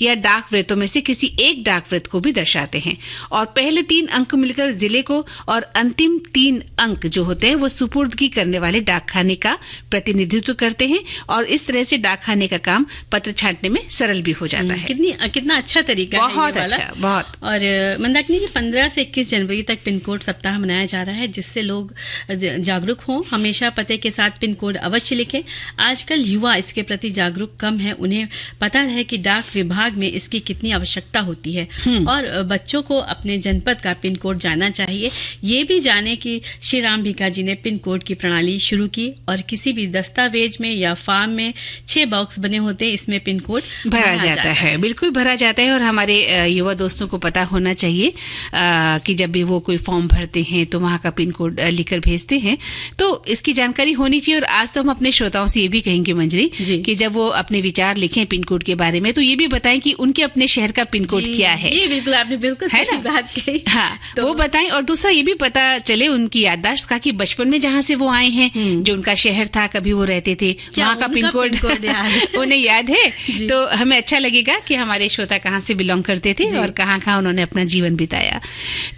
या डाक वृत्तों में से किसी एक डाक वृत्त को भी दर्शाते हैं और पहले 3 अंक मिलकर जिले को और अंतिम 3 अंक जो होते हैं वो सुपुर्दगी करने वाले डाकखाने का प्रतिनिधित्व करते हैं और इस तरह से डाकखाने का काम पत्र छांटने में सरल भी हो जाता है। कितना अच्छा तरीका है, बहुत अच्छा, बहुत। और मंदाकिनी जी 15 से 21 जनवरी तक पिन कोड सप्ताह मनाया जा रहा है, जिससे लोग जागरूक हों। हमेशा पते के साथ पिन कोड अवश्य लिखें। आजकल युवा इसके प्रति जागरूक कम है, उन्हें पता रहे कि डाक विभाग में इसकी कितनी आवश्यकता होती है और बच्चों को अपने जनपद का पिन कोड जानना चाहिए। ये भी जाने कि श्री राम भिका जी ने पिन कोड की प्रणाली शुरू की और किसी भी दस्तावेज में या फॉर्म में 6 बॉक्स बने होते हैं, इसमें पिन कोड भरा जाता है। बिल्कुल भरा जाता है और हमारे युवा दोस्तों को पता होना चाहिए कि जब भी वो कोई फॉर्म भरते हैं तो वहाँ का पिन कोड लिखकर भेजते हैं, तो इसकी जानकारी होनी चाहिए। और आज तो हम अपने श्रोताओं से ये भी कहेंगे मंजरी कि जब वो अपने विचार लिखें पिन कोड के बारे में तो ये भी बताएं कि उनके अपने शहर का पिन कोड क्या है। ये बिल्कुल आपने बिल्कुल सही बात कही। हाँ, तो वो बताएं। और दूसरा ये भी पता चले उनकी याददाश्त का कि बचपन में जहाँ से वो आए हैं, जो उनका शहर था, कभी वो रहते थे, वहाँ का पिन कोड उन्हें याद है। तो हमें अच्छा लगेगा कि हमारे श्रोता कहाँ से बिलोंग करते थे और कहाँ कहाँ उन्होंने अपना जीवन बिताया।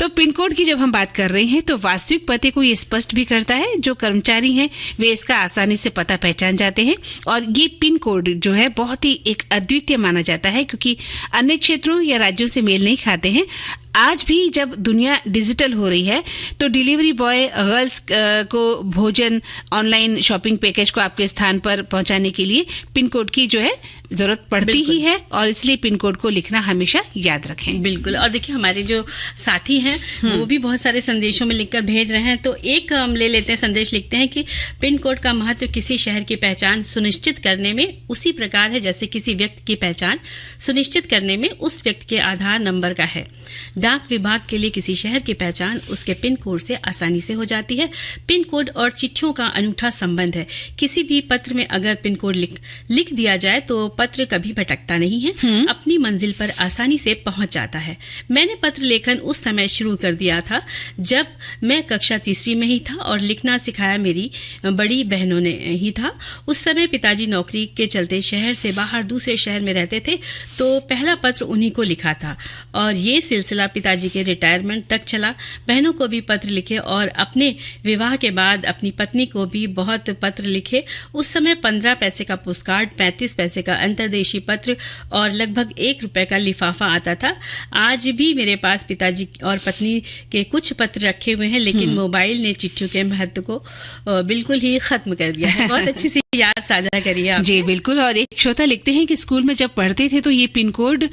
तो पिन कोड की जब हम बात कर रहे हैं तो वास्तविक पते को ये स्पष्ट भी करता है। जो कर्मचारी हैं वे इसका आसानी से पता पहचान जाते हैं और ये पिन कोड जो है बहुत ही एक अद्वितीय माना जाता है, क्योंकि अन्य क्षेत्रों या राज्यों से मेल नहीं खाते हैं। आज भी जब दुनिया डिजिटल हो रही है तो डिलीवरी बॉय गर्ल्स को भोजन, ऑनलाइन शॉपिंग पैकेज को आपके स्थान पर पहुंचाने के लिए पिन कोड की जो है जरूरत पड़ती ही है और इसलिए पिन कोड को लिखना हमेशा याद रखें। बिल्कुल। और देखिए हमारे जो साथी हैं वो भी बहुत सारे संदेशों में लिखकर भेज रहे हैं, तो एक हम ले लेते हैं। संदेश लिखते हैं कि पिन कोड का महत्व किसी शहर की पहचान सुनिश्चित करने में उसी प्रकार है जैसे किसी व्यक्ति की पहचान सुनिश्चित करने में उस व्यक्ति के आधार नंबर का है। डाक विभाग के लिए किसी शहर की पहचान उसके पिन कोड से आसानी से हो जाती है। पिन कोड और चिट्ठियों का अनूठा संबंध है। किसी भी पत्र में अगर पिन कोड लिख दिया जाए तो पत्र कभी भटकता नहीं है, अपनी मंजिल पर आसानी से पहुंच जाता है। मैंने पत्र लेखन उस समय शुरू कर दिया था जब मैं कक्षा 3री में ही था और लिखना सिखाया मेरी बड़ी बहनों ने ही था। उस समय पिताजी नौकरी के चलते शहर से बाहर दूसरे शहर में रहते थे, तो पहला पत्र उन्हीं को लिखा था और ये सिलसिला पिताजी के रिटायरमेंट तक चला। बहनों को भी पत्र लिखे और अपने विवाह के बाद अपनी पत्नी को भी बहुत पत्र लिखे। उस समय 15 पैसे का पोस्टकार्ड, 35 पैसे का अंतर्देशीय पत्र और लगभग 1 रुपए का लिफाफा आता था। आज भी मेरे पास पिताजी और पत्नी के कुछ पत्र रखे हुए हैं, लेकिन मोबाइल ने चिट्ठियों के महत्व को बिल्कुल ही खत्म कर दिया है। बहुत अच्छी सी याद साझा करिए आप। जी बिल्कुल। और एक श्रोता लिखते हैं कि स्कूल में जब पढ़ते थे तो ये पिन कोड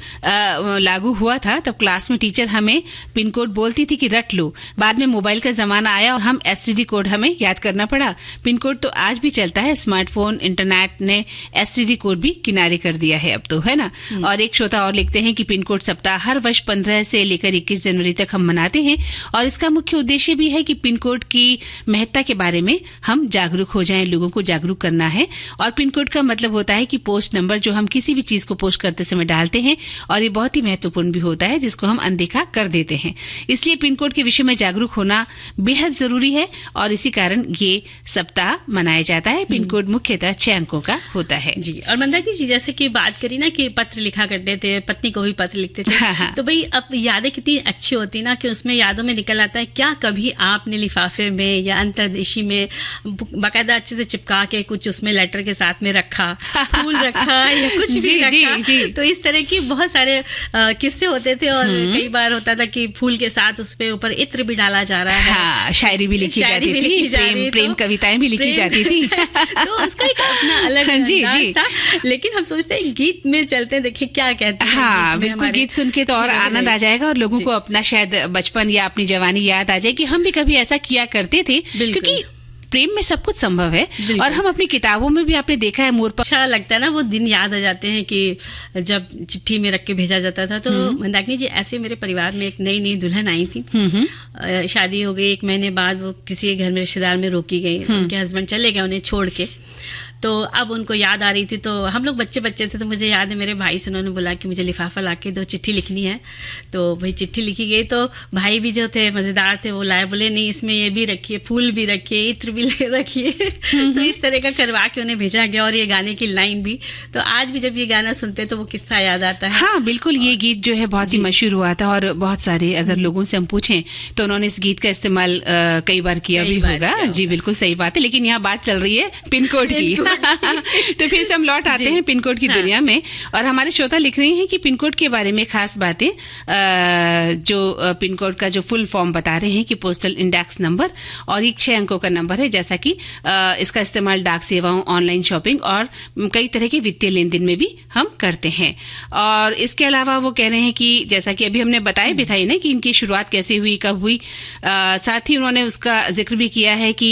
लागू हुआ था, तब क्लास में टीचर हमें पिन कोड बोलती थी कि रट लो। बाद में मोबाइल का जमाना आया और हम एसटीडी कोड हमें याद करना पड़ा। पिन कोड तो आज भी चलता है, स्मार्टफोन, इंटरनेट ने एसटीडी कोड भी किनारे कर दिया है अब तो, है ना। और एक श्रोता और लिखते हैं कि पिन कोड सप्ताह हर वर्ष 15 से लेकर 21 जनवरी तक हम मनाते हैं और इसका मुख्य उद्देश्य भी है कि पिन कोड की महत्ता के बारे में हम जागरूक हो जाएं, लोगों को जागरूक करना है। और पिन कोड का मतलब होता है कि पोस्ट नंबर जो हम किसी भी चीज को पोस्ट करते समय डालते हैं और ये बहुत ही महत्वपूर्ण भी होता है जिसको हम अनदेखा कर देते हैं। इसलिए पिन कोड के विषय में जागरूक होना बेहद जरूरी है और इसी कारण ये सप्ताह मनाया जाता है। पिन कोड मुख्यतः 6 अंकों का होता है। जी। और मंदाकिनी जी जैसे कि बात करी ना कि पत्र लिखा करते थे, पत्नी को भी पत्र लिखते थे। हाँ। तो भाई अब यादें कितनी अच्छी होती ना कि उसमें यादों में निकल आता है। क्या कभी आपने लिफाफे में या अंतर्देशी में बाकायदा अच्छे से चिपका के कुछ उसमें लेटर के साथ में रखा, फूल रखा या कुछ भी रखा? जी। तो इस तरह की बहुत सारे किस्से होते थे और कई बार होता था कि फूल के साथ उसपे ऊपर इत्र भी डाला जा रहा है। हाँ, शायरी भी लिखी जाती थी, प्रेम कविताएं भी लिखी जाती थी। तो उसका एक अपना अलग अंदाज था। लेकिन हम सोचते हैं गीत में चलते हैं, देखिए क्या कहते हैं। हाँ बिल्कुल, गीत सुन के तो और आनंद आ जाएगा और लोगों को अपना शायद बचपन या अपनी जवानी याद आ जाए कि हम भी कभी ऐसा किया करते थे, क्योंकि प्रेम में सब कुछ संभव है। और हम अपनी किताबों में भी आपने देखा है मोर पर। अच्छा लगता है ना वो दिन याद आ जाते हैं कि जब चिट्ठी में रख के भेजा जाता था। तो मंदाकिनी जी ऐसे मेरे परिवार में एक नई दुल्हन आई थी। शादी हो गई, 1 महीने बाद वो किसी घर में रिश्तेदार में रोकी गई। उनके हस्बैंड चले गए उन्हें छोड़ के। तो अब उनको याद आ रही थी, तो हम लोग बच्चे बच्चे थे, तो मुझे याद है मेरे भाई से उन्होंने बोला कि मुझे लिफाफा ला के 2 चिट्ठी लिखनी है। तो भाई चिट्ठी लिखी गई, तो भाई भी जो थे मज़ेदार थे, वो लाए, बोले नहीं इसमें ये भी रखिए, फूल भी रखिए, इत्र भी ले रखिए। तो इस तरह का करवा के उन्हें भेजा गया, और ये गाने की लाइन भी। तो आज भी जब ये गाना सुनते तो वो किस्सा याद आता है। हाँ बिल्कुल, ये गीत जो है बहुत ही मशहूर हुआ था, और बहुत सारे अगर लोगों से हम पूछें तो उन्होंने इस गीत का इस्तेमाल कई बार किया भी होगा। जी बिल्कुल सही बात है, लेकिन यहाँ बात चल रही है पिन कोड की। तो फिर से हम लौट आते हैं पिन कोड की दुनिया में, और हमारे श्रोता लिख रहे हैं कि पिन कोड के बारे में खास बातें, जो पिन कोड का जो फुल फॉर्म बता रहे हैं कि पोस्टल इंडेक्स नंबर, और एक 6 अंकों का नंबर है, जैसा कि इसका इस्तेमाल डाक सेवाओं, ऑनलाइन शॉपिंग और कई तरह के वित्तीय लेन देन में भी हम करते हैं। और इसके अलावा वो कह रहे हैं कि जैसा कि अभी हमने बताया भी था ना कि इनकी शुरुआत कैसे हुई, कब हुई, साथ ही उन्होंने उसका जिक्र भी किया है कि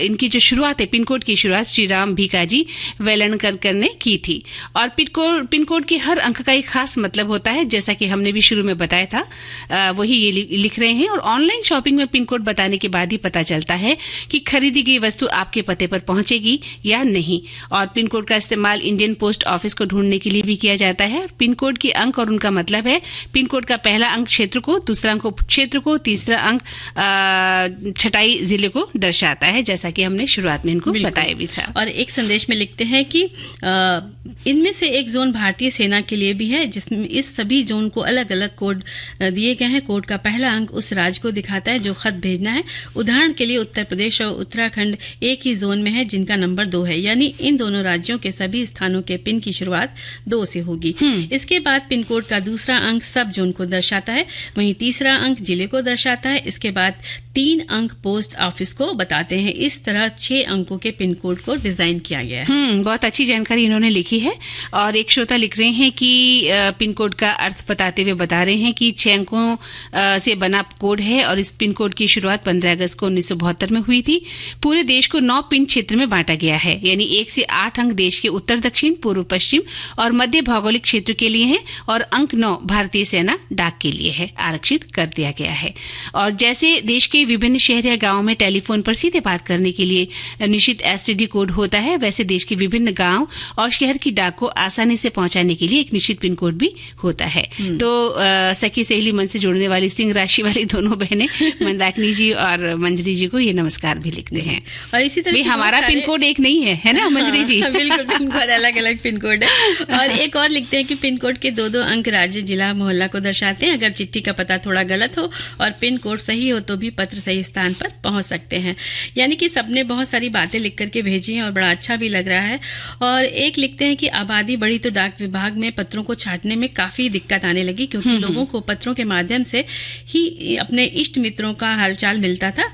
इनकी जो शुरुआत है, पिन कोड की शुरुआत श्री राम भीकाजी वेलणकर ने की थी। और पिन कोड के हर अंक का एक खास मतलब होता है, जैसा कि हमने भी शुरू में बताया था, वही ये लिख रहे हैं। और ऑनलाइन शॉपिंग में पिन कोड बताने के बाद ही पता चलता है कि खरीदी गई वस्तु आपके पते पर पहुंचेगी या नहीं। और पिन कोड का इस्तेमाल इंडियन पोस्ट ऑफिस को ढूंढने के लिए भी किया जाता है। पिन कोड के अंक और उनका मतलब है, पिन कोड का पहला अंक क्षेत्र को, दूसरा अंक क्षेत्र को, तीसरा अंक छटाई जिले को दर्शाता है, जैसा कि हमने शुरुआत में इनको बताया भी था। और एक संदेश में लिखते हैं कि इनमें से एक जोन भारतीय सेना के लिए भी है, जिसमें इस सभी जोन को अलग अलग कोड दिए गए हैं। कोड का पहला अंक उस राज्य को दिखाता है जो खत भेजना है। उदाहरण के लिए उत्तर प्रदेश और उत्तराखंड एक ही जोन में है, जिनका नंबर 2 है, यानी इन दोनों राज्यों के सभी स्थानों के पिन की शुरुआत 2 से होगी। इसके बाद पिन कोड का दूसरा अंक सब जोन को दर्शाता है, वहीं तीसरा अंक जिले को दर्शाता है। इसके बाद 3 अंक पोस्ट ऑफिस को बताते हैं। इस तरह 6 अंकों के पिन कोड को डिजाइन किया गया है। बहुत अच्छी जानकारी इन्होंने लिखी है। और एक श्रोता लिख रहे हैं कि पिन कोड का अर्थ बताते हुए बता रहे हैं कि 6 अंकों से बना कोड है, और इस पिन कोड की शुरुआत 15 अगस्त को 1972 में हुई थी। पूरे देश को 9 पिन क्षेत्र में बांटा गया है, यानी 1 से 8 अंक देश के उत्तर दक्षिण, पूर्व पश्चिम और मध्य भौगोलिक क्षेत्र के लिए है, और अंक 9 भारतीय सेना डाक के लिए है, आरक्षित कर दिया गया है। और जैसे देश के विभिन्न शहर या गांव में टेलीफोन पर सीधे बात करने के लिए निश्चित एसटीडी कोड होता है, वैसे देश के विभिन्न गांव और शहर की डाक को आसानी से पहुंचाने के लिए एक निश्चित पिन कोड भी होता है। तो सखी सहेली मन से जोड़ने वाली सिंह राशि वाली दोनों बहनें मंदाकिनी जी और मंजरी जी को ये नमस्कार भी लिखते हैं। और इसी तरह हमारा पिन कोड एक नहीं है ना मंजरी जी? बिल्कुल, पिन कोड अलग अलग पिन कोड है। और एक और लिखते हैं कि पिन कोड के 2-2 अंक राज्य, जिला, मोहल्ला को दर्शाते हैं। अगर चिट्ठी का पता थोड़ा गलत हो और पिन कोड सही हो तो भी पत्र सही स्थान पर पहुंच सकते हैं। यानी कि सबने बहुत सारी बातें लिख करके भेजी हैं और बड़ा अच्छा भी लग रहा है। और एक लिखते हैं कि आबादी बढ़ी तो डाक विभाग में पत्रों को छांटने में काफी दिक्कत आने लगी, क्योंकि लोगों को पत्रों के माध्यम से ही अपने इष्ट मित्रों का हालचाल मिलता था।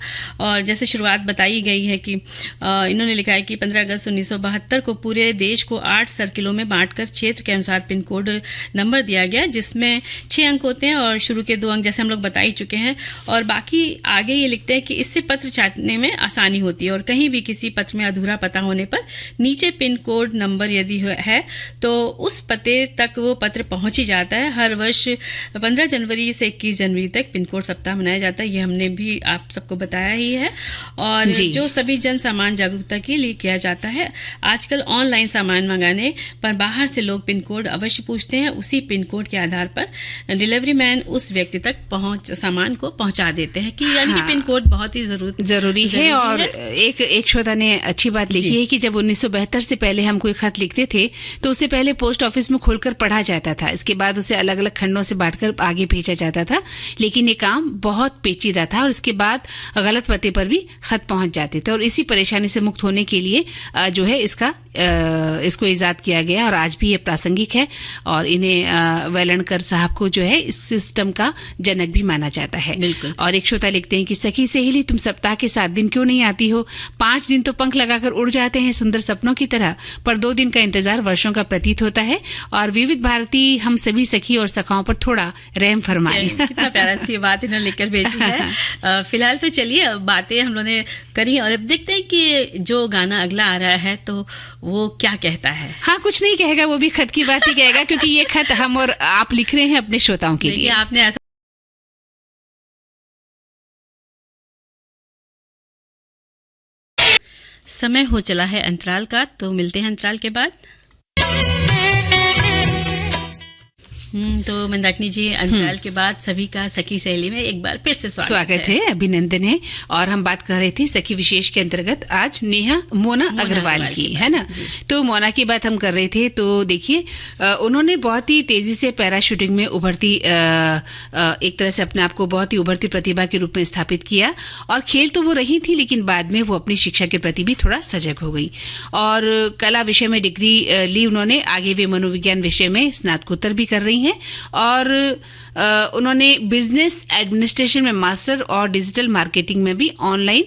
और जैसे शुरुआत बताई गई है कि इन्होंने लिखा है कि 15 अगस्त 1972 को पूरे देश को 8 सर्किलों में बांटकर क्षेत्र के अनुसार पिन कोड नंबर दिया गया, जिसमें 6 अंक होते हैं और शुरू के 2 अंक जैसे हम लोग बता ही चुके हैं। और बाकी आगे ये लिखते हैं कि इससे पत्र छांटने में आसानी होती है, और कहीं भी किसी पत्र में अधूरा पता होने पर नीचे पिन कोड नंबर यदि है तो उस पते तक वो पत्र पहुंच ही जाता है। हर वर्ष 15 जनवरी से 21 जनवरी तक पिन कोड सप्ताह मनाया जाता है, ये हमने भी आप सबको बताया ही है। और जो सभी जन सामान जागरूकता के लिए किया जाता है। आजकल ऑनलाइन सामान मंगाने पर बाहर से लोग पिन कोड अवश्य पूछते हैं, उसी पिन कोड के आधार पर डिलीवरी मैन उस व्यक्ति तक सामान को पहुंचा देते हैं, कि यानी पिन कोड बहुत ही जरूरी है। और एक श्रोता ने अच्छी बात लिखी है कि जब 1972 से पहले हम कोई खत लिखते थे तो उसे पहले पोस्ट ऑफिस में खोलकर पढ़ा जाता था, इसके बाद उसे अलग अलग खंडों से बांटकर आगे भेजा जाता था। लेकिन ये काम बहुत पेचीदा था और इसके बाद गलत पते पर भी खत पहुंच जाते थे। और इसी परेशानी से मुक्त होने के लिए जो है इसको इजाद किया गया और आज भी ये प्रासंगिक है। और इन्हें वेलणकर साहब को जो है इस सिस्टम का जनक भी माना जाता है। बिल्कुल। और एक श्रोता लिखते हैं कि सखी सहेली, तुम सप्ताह के 7 दिन क्यों नहीं आती हो? 5 दिन तो पंख लगाकर उड़ जाते हैं सुंदर सपनों की तरह, पर 2 दिन का इंतजार वर्षों का प्रतीत होता है। और विविध भारती हम सभी सखी और सखाओं पर थोड़ा रहम फरमाए। कितना प्यारा सी बात इन्होंने लिखकर भेजी है। फिलहाल तो चलिए बातें हम लोगों ने करी और अब देखते हैं कि जो गाना अगला आ रहा है तो वो क्या कहता है। हाँ, कुछ नहीं कहेगा, वो भी खत की बात ही कहेगा, क्योंकि ये खत हम और आप लिख रहे हैं अपने श्रोताओं के लिए। आपने ऐसा समय हो चला है अंतराल का, तो मिलते हैं अंतराल के बाद। तो मंदाकिनी जी, अंतराल के बाद सभी का सखी सहेली में एक बार फिर से स्वागत है, अभिनंदन है। और हम बात कर रहे थे सखी विशेष के अंतर्गत आज नेहा मोना अग्रवाल की, है ना। तो मोना की बात हम कर रहे थे। तो देखिए, उन्होंने बहुत ही तेजी से पैराशूटिंग में उभरती, एक तरह से अपने आप को बहुत ही उभरती प्रतिभा के रूप में स्थापित किया। और खेल तो वो रही थी, लेकिन बाद में वो अपनी शिक्षा के प्रति भी थोड़ा सजग हो गई और कला विषय में डिग्री ली उन्होंने। आगे वे मनोविज्ञान विषय में स्नातकोत्तर भी कर रही हैं और उन्होंने बिजनेस एडमिनिस्ट्रेशन में मास्टर और डिजिटल मार्केटिंग में भी ऑनलाइन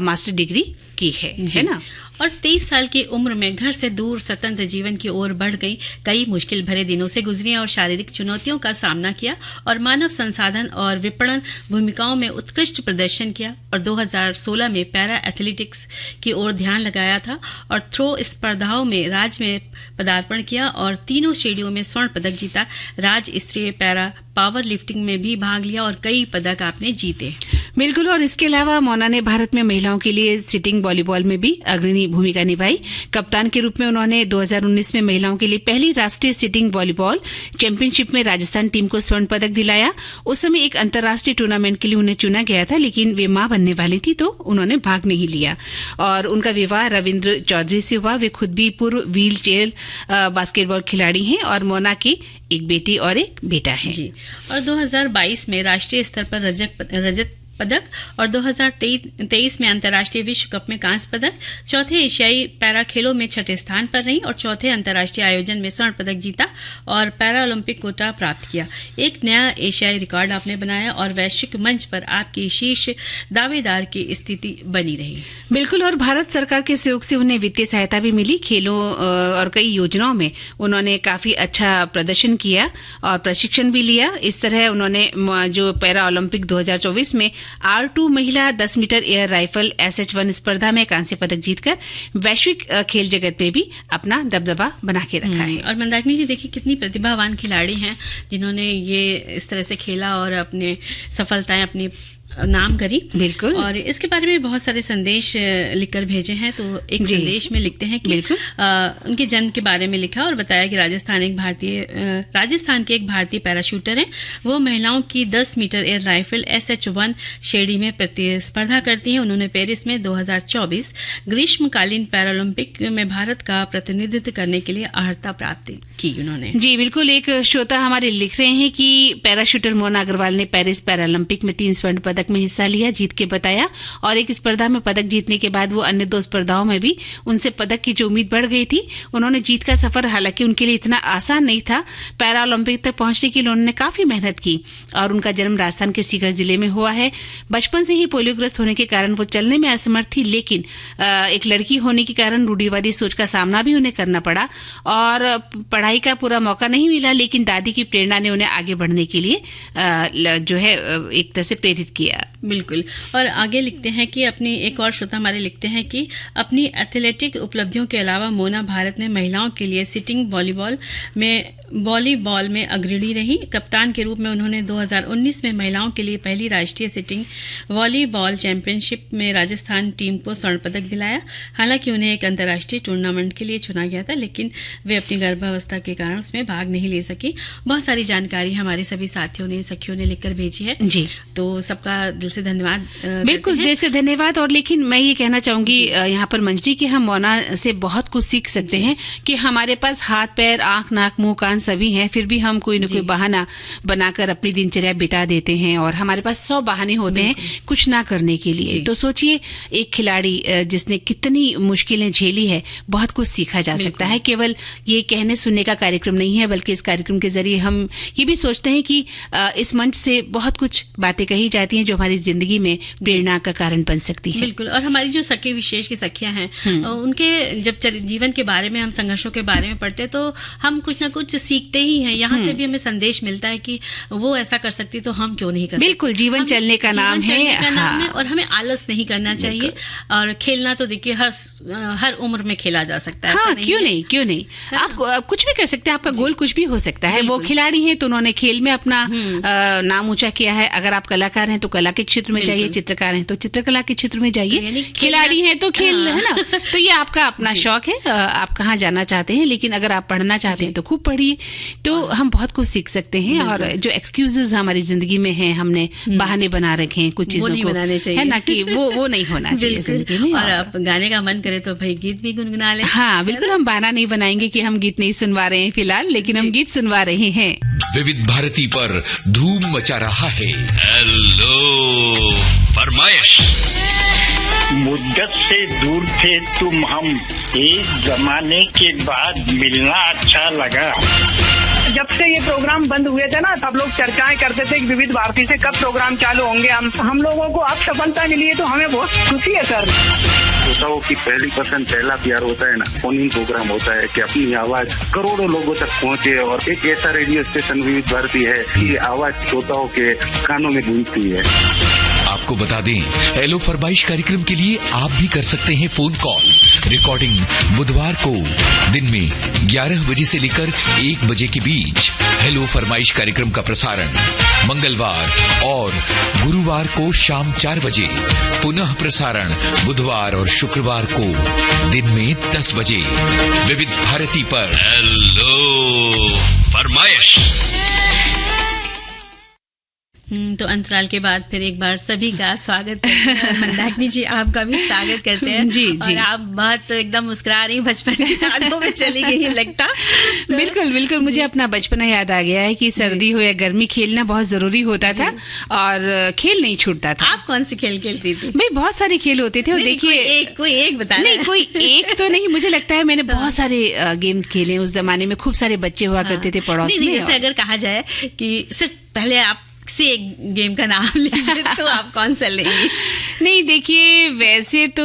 मास्टर डिग्री की है ना। और 23 साल की उम्र में घर से दूर स्वतंत्र जीवन की ओर बढ़ गई। कई मुश्किल भरे दिनों से गुजरी और शारीरिक चुनौतियों का सामना किया और मानव संसाधन और विपणन भूमिकाओं में उत्कृष्ट प्रदर्शन किया। और 2016 में पैरा एथलेटिक्स की ओर ध्यान लगाया था और थ्रो स्पर्धाओं में राज्य में पदार्पण किया और तीनों श्रेणियों में स्वर्ण पदक जीता। राज्य स्तरीय पैरा पावर लिफ्टिंग में भी भाग लिया और कई पदक आपने जीते। बिल्कुल। और इसके अलावा मोना ने भारत में महिलाओं के लिए सिटिंग वॉलीबॉल में भी अग्रणी भूमिका निभाई। कप्तान के रूप में उन्होंने 2019 में महिलाओं के लिए पहली राष्ट्रीय सिटिंग वॉलीबॉल चैंपियनशिप में राजस्थान टीम को स्वर्ण पदक दिलाया। उस समय एक अंतर्राष्ट्रीय टूर्नामेंट के लिए उन्हें चुना गया था, लेकिन वे मां बनने वाली थी तो उन्होंने भाग नहीं लिया। और उनका विवाह रविंद्र चौधरी से हुआ। वे खुद भी पूर्व व्हील चेयर बास्केटबॉल खिलाड़ी हैं और मोना की एक बेटी और एक बेटा है जी। और 2022 में राष्ट्रीय स्तर पर रजत पदक और 2023 में अंतर्राष्ट्रीय विश्व कप में कांस्य पदक, चौथे एशियाई पैरा खेलों में छठे स्थान पर रही और चौथे अंतर्राष्ट्रीय आयोजन में स्वर्ण पदक जीता और पैरा ओलंपिक कोटा प्राप्त किया। एक नया एशियाई रिकॉर्ड आपने बनाया और वैश्विक मंच पर आपकी शीर्ष दावेदार की स्थिति बनी रही। बिल्कुल। और भारत सरकार के सहयोग से उन्हें वित्तीय सहायता भी मिली। खेलों और कई योजनाओं में उन्होंने काफी अच्छा प्रदर्शन किया और प्रशिक्षण भी लिया। इस तरह उन्होंने जो पैरा ओलंपिक 2024 में R2 महिला 10 मीटर एयर राइफल SH1 स्पर्धा में कांस्य पदक जीतकर वैश्विक खेल जगत में भी अपना दबदबा बना के रखा है। और मंदाकिनी जी, देखिए कितनी प्रतिभावान खिलाड़ी हैं जिन्होंने ये इस तरह से खेला और अपने सफलताएं अपनी नाम करी। बिल्कुल। और इसके बारे में बहुत सारे संदेश लिखकर भेजे हैं। तो एक संदेश में लिखते हैं कि उनके जन्म के बारे में लिखा और बताया कि राजस्थान के एक भारतीय पैराशूटर हैं। वो महिलाओं की 10 मीटर एयर राइफल SH1 श्रेणी में प्रतिस्पर्धा करती हैं। उन्होंने पेरिस में 2024 ग्रीष्मकालीन पैरालंपिक में भारत का प्रतिनिधित्व करने के लिए अर्हता प्राप्त की उन्होंने। जी बिल्कुल। एक श्रोता हमारे लिख रहे हैं कि पैराशूटर मोना अग्रवाल ने पेरिस पैरालंपिक में 3 स्वर्ण पदक में हिस्सा लिया, जीत के बताया। और एक स्पर्धा में पदक जीतने के बाद वो अन्य 2 स्पर्धाओं में भी उनसे पदक की जो उम्मीद बढ़ गई थी। उन्होंने जीत का सफर हालांकि उनके लिए इतना आसान नहीं था। पैरा ओलंपिक तक पहुंचने के लिए उन्होंने काफी मेहनत की। और उनका जन्म राजस्थान के सीकर जिले में हुआ है। बचपन से ही पोलियोग्रस्त होने के कारण वो चलने में असमर्थ थी, लेकिन एक लड़की होने के कारण रूढ़िवादी सोच का सामना भी उन्हें करना पड़ा और पढ़ाई का पूरा मौका नहीं मिला। लेकिन दादी की प्रेरणा ने उन्हें आगे बढ़ने के लिए जो है एक तरह से प्रेरित किया। बिल्कुल। और आगे लिखते हैं कि अपनी एक और श्रोता हमारे लिखते हैं कि अपनी एथलेटिक उपलब्धियों के अलावा मोना भारत में महिलाओं के लिए सिटिंग वॉलीबॉल में अग्रणी रही। कप्तान के रूप में उन्होंने 2019 में महिलाओं के लिए पहली राष्ट्रीय सिटिंग वॉलीबॉल चैंपियनशिप में राजस्थान टीम को स्वर्ण पदक दिलाया। हालांकि उन्हें एक अंतर्राष्ट्रीय टूर्नामेंट के लिए चुना गया था, लेकिन वे अपनी गर्भावस्था के कारण उसमें भाग नहीं ले सकी। बहुत सारी जानकारी हमारे सभी साथियों ने सखियों ने लिखकर भेजी है जी। तो सबका दिल से धन्यवाद। बिल्कुल दिल से धन्यवाद। और लेकिन मैं ये कहना चाहूंगी यहाँ पर मंजरी कि हम मोना से बहुत कुछ सीख सकते हैं कि हमारे पास हाथ पैर आंख नाक मुंह कान सभी हैं, फिर भी हम कोई न कोई बहाना बनाकर अपनी दिनचर्या बिता देते हैं। और हमारे पास 100 बहाने होते हैं कुछ ना करने के लिए। तो सोचिए एक खिलाड़ी जिसने कितनी मुश्किलें झेली है, बहुत कुछ सीखा जा सकता है। केवल ये कहने सुनने का कार्यक्रम नहीं है, बल्कि इस कार्यक्रम के जरिए हम ये भी सोचते हैं कि इस मंच से बहुत कुछ बातें कही जाती हैं जो हमारी जिंदगी में प्रेरणा का कारण बन सकती है। बिल्कुल। और हमारी जो सखी विशेष की सखियां हैं, उनके जब जीवन के बारे में हम संघर्षों के बारे में पढ़ते हैं तो हम कुछ ना कुछ सीखते ही हैं, यहाँ से भी हमें संदेश मिलता है कि वो ऐसा कर सकती तो हम क्यों नहीं कर सकते। बिल्कुल, जीवन चलने का नाम है और हमें आलस नहीं करना चाहिए। और खेलना तो देखिए हर उम्र में खेला जा सकता है। हाँ, क्यों नहीं आप कुछ भी कर सकते हैं, आपका गोल कुछ भी हो सकता है। वो खिलाड़ी हैं तो उन्होंने खेल में अपना नाम ऊंचा किया है। अगर आप कलाकार हैं तो कला के क्षेत्र में जाइए, चित्रकार हैं तो चित्रकला के क्षेत्र में जाइए, खिलाड़ी हैं तो खेल, है ना। तो ये आपका अपना शौक है, आप कहाँ जाना चाहते हैं। लेकिन अगर आप पढ़ना चाहते हैं तो खूब पढ़िए, तो हम बहुत कुछ सीख सकते हैं। और जो एक्सक्यूजेस हमारी जिंदगी में हैं, हमने बहाने बना रखे हैं कुछ चीजों को, है ना, कि वो नहीं होना चाहिए जिंदगी में। और आप गाने का मन करे तो भाई गीत भी गुनगुना ले। हाँ बिल्कुल, हम बहाना नहीं बनाएंगे कि हम गीत नहीं सुनवा रहे हैं फिलहाल, लेकिन हम गीत सुनवा रहे हैं। विविध भारती पर धूम मचा रहा है हेलो फरमाइश। मुद्दत से दूर थे तुम हम, एक जमाने के बाद मिलना अच्छा लगा। जब से ये प्रोग्राम बंद हुए थे ना, सब लोग चर्चाएं करते थे कि विविध भारती से कब प्रोग्राम चालू होंगे। हम लोगों को अब सफलता मिली है तो हमें बहुत खुशी है सर। श्रोताओं की पहली पसंद, पहला प्यार होता है ना, फोन इन प्रोग्राम होता है कि अपनी आवाज करोड़ों लोगों तक पहुंचे। और एक ऐसा रेडियो स्टेशन विविध भारती है कि आवाज श्रोताओं के कानों में गूंजती है। आपको बता दें, हेलो फरमाइश कार्यक्रम के लिए आप भी कर सकते हैं फोन कॉल। रिकॉर्डिंग बुधवार को दिन में 11 बजे से लेकर 1 बजे के बीच। हेलो फरमाइश कार्यक्रम का प्रसारण मंगलवार और गुरुवार को शाम 4 बजे, पुनः प्रसारण बुधवार और शुक्रवार को दिन में 10 बजे विविध भारती पर। हेलो फरमाइश। तो अंतराल के बाद फिर एक बार सभी का स्वागत करते हैं। मंदाकिनी जी, आपका भी स्वागत करते हैं। जी। और आप बहुत एकदम मुस्कुरा रही, बचपन की यादों में चली गई लगता। तो बिल्कुल मुझे अपना बचपना याद आ गया है कि सर्दी हो या गर्मी खेलना बहुत जरूरी होता था और खेल नहीं छूटता था। आप कौन सी खेल खेलती थी? भाई बहुत सारे खेल होते थे। और देखिए कोई एक बता। नहीं, कोई एक तो नहीं, मुझे लगता है मैंने बहुत सारे गेम्स खेले। उस जमाने में खूब सारे बच्चे हुआ करते थे पड़ोस में। जैसे अगर कहा जाए कि सिर्फ पहले आप से एक गेम का नाम लीजिए तो आप कौन सा लेंगी? नहीं, देखिए वैसे तो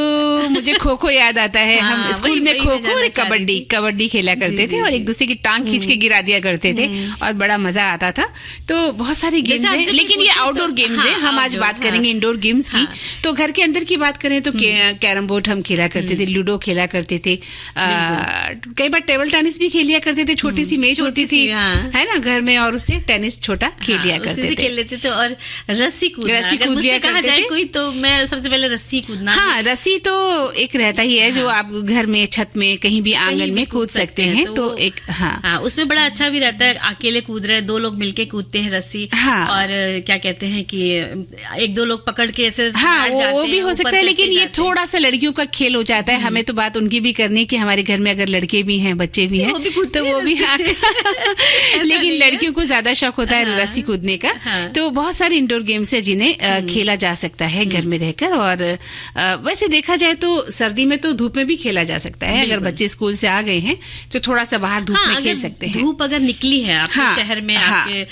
मुझे खो खो याद आता है। हम स्कूल में खो खो और कबड्डी खेला करते थे और एक दूसरे की टांग खींच के गिरा दिया करते थे और बड़ा मजा आता था। तो बहुत सारे गेम्स हैं, लेकिन ये आउटडोर गेम्स हैं। हम आज बात करेंगे इंडोर गेम्स की। तो घर के अंदर की बात करें तो कैरम बोर्ड हम खेला करते थे, लूडो खेला करते थे, कई बार टेबल टेनिस भी खेलिया करते थे। छोटी सी मेज होती थी, है ना, घर में, और उससे टेनिस छोटा खेलिया करते थे। लेते थे। और रस्सी कूद दिया कहा जाए कोई, तो मैं सबसे पहले रस्सी कूदना। हाँ, रस्सी तो एक रहता ही है जो आप घर में, छत में, कहीं भी आंगन में कूद सकते हैं। तो एक हाँ, उसमें बड़ा अच्छा भी रहता है। अकेले कूद रहे, 2 लोग मिलके कूदते हैं रस्सी। और क्या कहते हैं कि 1-2 लोग पकड़ के ऐसे, हाँ, वो भी हो सकता है। लेकिन ये थोड़ा सा लड़कियों का खेल हो जाता है। हमें तो बात उनकी भी करनी कि हमारे घर में अगर लड़के भी हैं, बच्चे भी हैं, तो वो भी लेकिन लड़कियों को ज्यादा शौक होता है रस्सी कूदने का। तो बहुत सारे इंडोर गेम्स है जिन्हें खेला जा सकता है घर में रहकर। और वैसे देखा जाए तो सर्दी में तो धूप में भी खेला जा सकता है। अगर बच्चे स्कूल से आ गए हैं तो थोड़ा सा बाहर धूप में खेल सकते हैं। धूप अगर निकली है आपके शहर में, आपके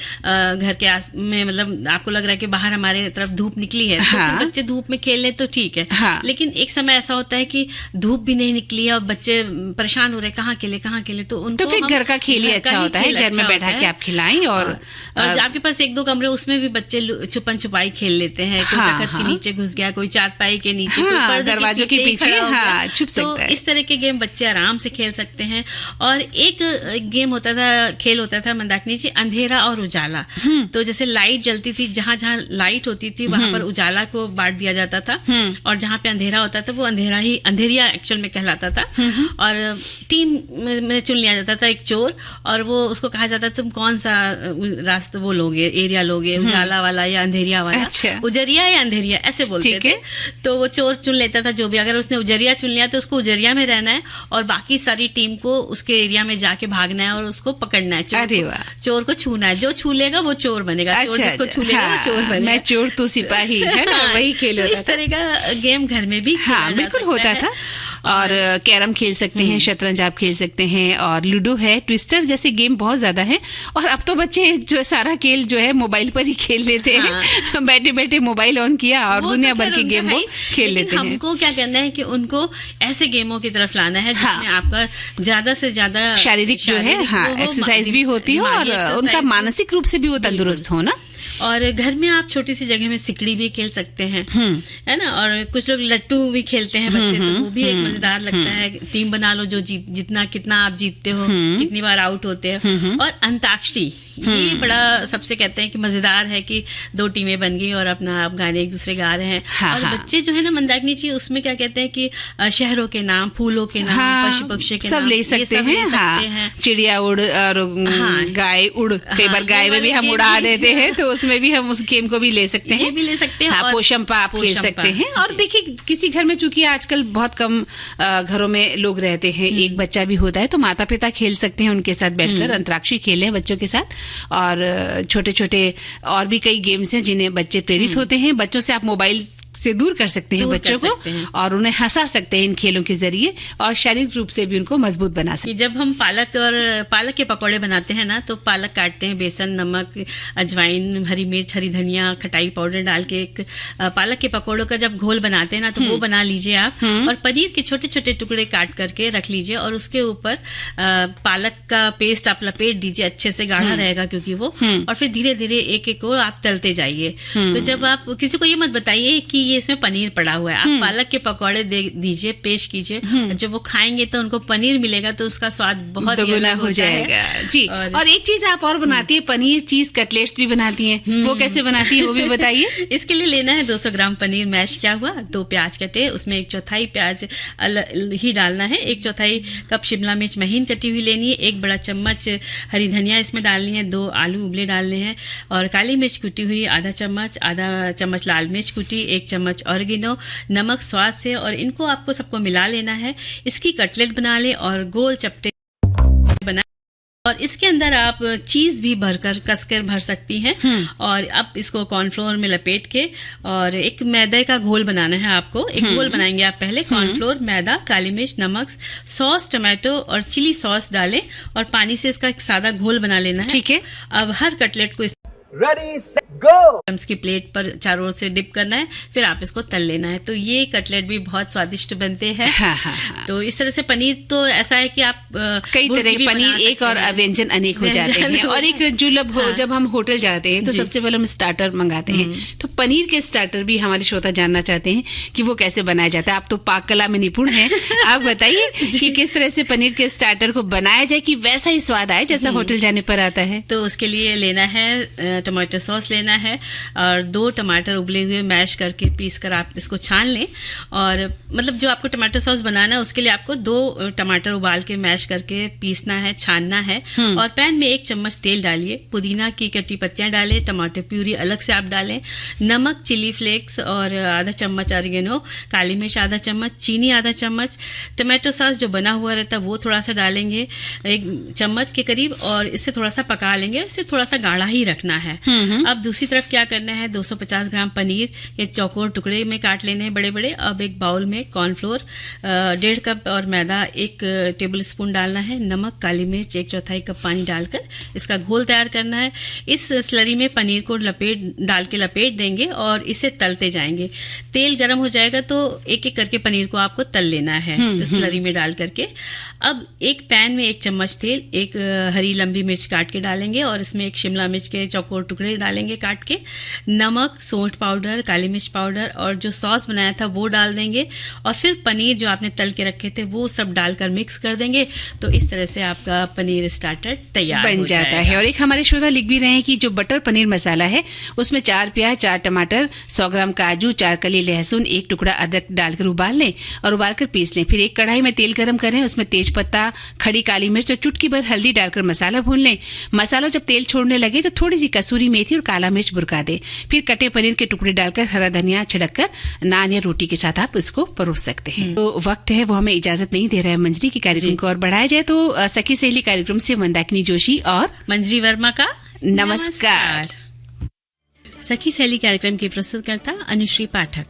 घर के आस में, मतलब आपको लग रहा है कि बाहर हमारे तरफ धूप निकली है, तो बच्चे धूप में खेल ले तो ठीक है। लेकिन एक समय ऐसा होता है कि धूप भी नहीं निकली है और बच्चे परेशान हो रहे, कहाँ खेले, तो उनको तो फिर घर का खेल ही अच्छा होता है। घर में बैठा के आप खिलाएं। और आपके पास 1-2 कमरे, उसमें भी बच्चे छुपन छुपाई खेल लेते हैं। कोई तख्त के नीचे घुस गया, कोई चारपाई के नीचे, कोई पर्दे दरवाजों के पीछे छुप सकता है। इस तरह के गेम बच्चे आराम से खेल सकते हैं। और एक गेम होता था, खेल होता था मंदाकिनी जी, अंधेरा और उजाला। तो जैसे लाइट जलती थी, जहां जहां लाइट होती थी वहां पर उजाला को बांट दिया जाता था, और जहां पे अंधेरा होता था वो अंधेरिया एक्चुअल में कहलाता था। और टीम में चुन लिया जाता था एक चोर, और वो उसको कहा जाता तुम कौन सा रास्ता वो लोगे, एरिया लोगे, उजाला वाला या अंधेरिया वाला। अच्छा। उजरिया या अंधेरिया ऐसे बोलते थे। तो वो चोर चुन लेता था जो भी। अगर उसने उजरिया चुन लिया तो उसको उजरिया में रहना है और बाकी सारी टीम को उसके एरिया में जाके भागना है और उसको पकड़ना है। चोर को छूना है, जो छू लेगा वो चोर बनेगा। चोर जिसको छू लेगा वो चोर बनेगा। मैं चोर तू सिपाही, है ना, वही खेल होता था। इस तरह का गेम घर में भी बिल्कुल होता था। और कैरम खेल सकते हैं, शतरंज आप खेल सकते हैं, और लूडो है, ट्विस्टर जैसे गेम बहुत ज्यादा है। और अब तो बच्चे जो है सारा खेल जो है मोबाइल पर ही खेल लेते हैं। बैठे बैठे मोबाइल ऑन किया और दुनिया भर के गेम वो खेल लेते हैं। हमको क्या करना है कि उनको ऐसे गेमों की तरफ लाना है जिसमें आपका ज्यादा से ज्यादा शारीरिक जो है एक्सरसाइज भी होती हो और उनका मानसिक रूप से भी वो तंदुरुस्त हो ना। और घर में आप छोटी सी जगह में सिकड़ी भी खेल सकते हैं, है ना। और कुछ लोग लट्टू भी खेलते हैं बच्चे, तो वो भी एक मजेदार लगता है। टीम बना लो, जो जितना कितना आप जीतते हो, कितनी बार आउट होते हो। और अंताक्षरी, ये बड़ा सबसे कहते हैं कि मजेदार है कि 2 टीमें बन गई और अपना आप गाने एक दूसरे गा रहे हैं। और बच्चे जो है ना मंदाकिनी जी, उसमें क्या कहते हैं कि शहरों के नाम, फूलों के नाम, पशु पक्षी के सब नाम ले सकते हैं। चिड़िया उड़ और गाय उड़, कई बार गाय में भी हम उड़ा देते हैं, तो उसमें भी हम उस गेम को भी ले सकते हैं। भी ले सकते हैं। पोषम पाप खेल सकते हैं। और देखिए किसी घर में चूंकि आजकल बहुत कम घरों में लोग रहते हैं, एक बच्चा भी होता है, तो माता पिता खेल सकते हैं उनके साथ बैठकर अंतराक्षरी खेलें बच्चों के साथ। और छोटे छोटे और भी कई गेम्स हैं जिन्हें बच्चे प्रेरित होते हैं। बच्चों से आप मोबाइल से दूर कर सकते हैं बच्चों को, और उन्हें हंसा सकते हैं इन खेलों के जरिए, और शारीरिक रूप से भी उनको मजबूत बना सकते हैं। जब हम पालक के पकौड़े बनाते हैं ना, तो पालक काटते हैं, बेसन, नमक, अजवाइन, हरी मिर्च, हरी धनिया, खटाई पाउडर डाल के एक पालक के पकौड़ों का जब घोल बनाते हैं ना, तो वो बना लीजिए आप। और पनीर के छोटे छोटे टुकड़े काट करके रख लीजिए, और उसके ऊपर पालक का पेस्ट आप लपेट दीजिए, अच्छे से गाढ़ा रहेगा क्योंकि वो। और फिर धीरे धीरे एक एक को आप तलते जाइए। तो जब आप किसी को ये मत बताइए कि ये इसमें पनीर पड़ा हुआ है, आप पालक के पकौड़े दे दीजिए, पेश कीजिए। जब वो खाएंगे तो उनको पनीर मिलेगा, तो उसका स्वाद बहुत दोगुना हो जाएगा जी। और एक चीज आप और बनाती है, पनीर चीज कटलेट्स भी बनाती हैं, वो कैसे बनाती है वो भी बताइए। इसके लिए लेना है 200 ग्राम पनीर मैश किया हुआ, 2 प्याज कटे, उसमें 1/4 प्याज ही डालना है, 1/4 कप शिमला मिर्च महीन कटी हुई लेनी है, 1 बड़ा चम्मच हरी धनिया इसमें डालनी है, 2 आलू उबले डालने हैं, और काली मिर्च कुटी हुई आधा चम्मच लाल मिर्च कुटी, 1 चम्मच ऑरिगेनो, नमक स्वाद से। और इनको आपको सबको मिला लेना है। इसकी कटलेट बना ले और गोल चपटे बना, और इसके अंदर आप चीज भी भरकर कसकर भर सकती हैं। और अब इसको कॉर्नफ्लोर में लपेट के, और एक मैदे का घोल बनाना है आपको। एक घोल बनाएंगे आप पहले, कॉर्नफ्लोर, मैदा, काली मिर्च, नमक, सॉस, टमाटो और चिली सॉस डालें, और पानी से इसका एक सादा घोल बना लेना है। ठीक है। अब हर कटलेट को रेडी सेट गो की प्लेट पर चारों ओर से डिप करना है, फिर आप इसको तल लेना है। तो ये कटलेट भी बहुत स्वादिष्ट बनते हैं। तो इस तरह से पनीर तो ऐसा है कि आप कई तरह के पनीर एक और व्यंजन अनेक हो जाते हैं। और एक जुलभ हो, जब हम होटल जाते हैं तो सबसे पहले हम स्टार्टर मंगाते हैं, तो पनीर के स्टार्टर भी हमारे श्रोता जानना चाहते हैं कि वो कैसे बनाया जाता है। आप तो पाक कला में निपुण हैं, आप बताइए कि किस तरह से पनीर के स्टार्टर को बनाया जाए कि वैसा ही स्वाद आए जैसा होटल जाने पर आता है। तो उसके लिए लेना है टमाटो सॉस लेना है, और 2 टमाटर उबले हुए मैश करके पीस कर आप इसको छान लें। और मतलब जो आपको टमाटो सॉस बनाना है उसके लिए आपको 2 टमाटर उबाल के मैश करके पीसना है, छानना है। और पैन में 1 चम्मच तेल डालिए, पुदीना की कटी पत्तियां डालें, टमाटर प्यूरी अलग से आप डालें, नमक, चिली फ्लेक्स और आधा चम्मच ऑरिगेनो, काली मिर्च आधा चम्मच, चीनी आधा चम्मच, टमाटो सॉस जो बना हुआ रहता है वो थोड़ा सा डालेंगे 1 चम्मच के करीब, और इससे थोड़ा सा पका लेंगे। इसे थोड़ा सा गाढ़ा ही रखना है। अब दूसरी तरफ क्या करना है, 250 ग्राम पनीर ये चौकोर टुकड़े में काट लेने हैं बड़े बड़े। अब एक बाउल में कॉर्नफ्लोर 1.5 कप और मैदा 1 टेबल स्पून डालना है, नमक, काली मिर्च 1/4 कप पानी डालकर इसका घोल तैयार करना है। इस स्लरी में पनीर को डाल के लपेट देंगे और इसे तलते जाएंगे। तेल गर्म हो जाएगा तो एक एक करके पनीर को आपको तल लेना है स्लरी में डाल करके। अब एक पैन में 1 चम्मच तेल, 1 हरी लंबी मिर्च काट के डालेंगे, और इसमें 1 शिमला मिर्च के चौकोर टुकड़े डालेंगे काट के, नमक, सौंठ पाउडर, काली मिर्च पाउडर और जो सॉस बनाया था वो डाल देंगे, और फिर पनीर जो आपने तल के रखे थे वो सब डालकर मिक्स कर देंगे। तो इस तरह से आपका पनीर स्टार्टर तैयार बन जाता है। और एक हमारे श्रोता लिख भी रहे हैं कि जो बटर पनीर मसाला है उसमें 4 प्याज, 4 टमाटर, 100 ग्राम काजू, 4 कली लहसुन, 1 टुकड़ा अदरक डालकर उबाल लें और उबालकर पीस लें। फिर एक कढ़ाई में तेल गरम करें, उसमें तेज पत्ता, खड़ी काली मिर्च और चुटकी भर हल्दी डालकर मसाला भून लें। मसाला जब तेल छोड़ने लगे तो थोड़ी सी कसूरी मेथी और काला मिर्च बुरका दें। फिर कटे पनीर के टुकड़े डालकर हरा धनिया छिड़ककर नान या रोटी के साथ आप इसको परोस सकते हैं। तो वक्त है वो हमें इजाजत नहीं दे रहा है मंजरी की कार्यक्रम को और बढ़ाया जाए, तो सखी सहेली कार्यक्रम से मंदाकिनी जोशी और मंजरी वर्मा का नमस्कार। सखी सहेली कार्यक्रम की प्रस्तुतकर्ता अनुश्री पाठक।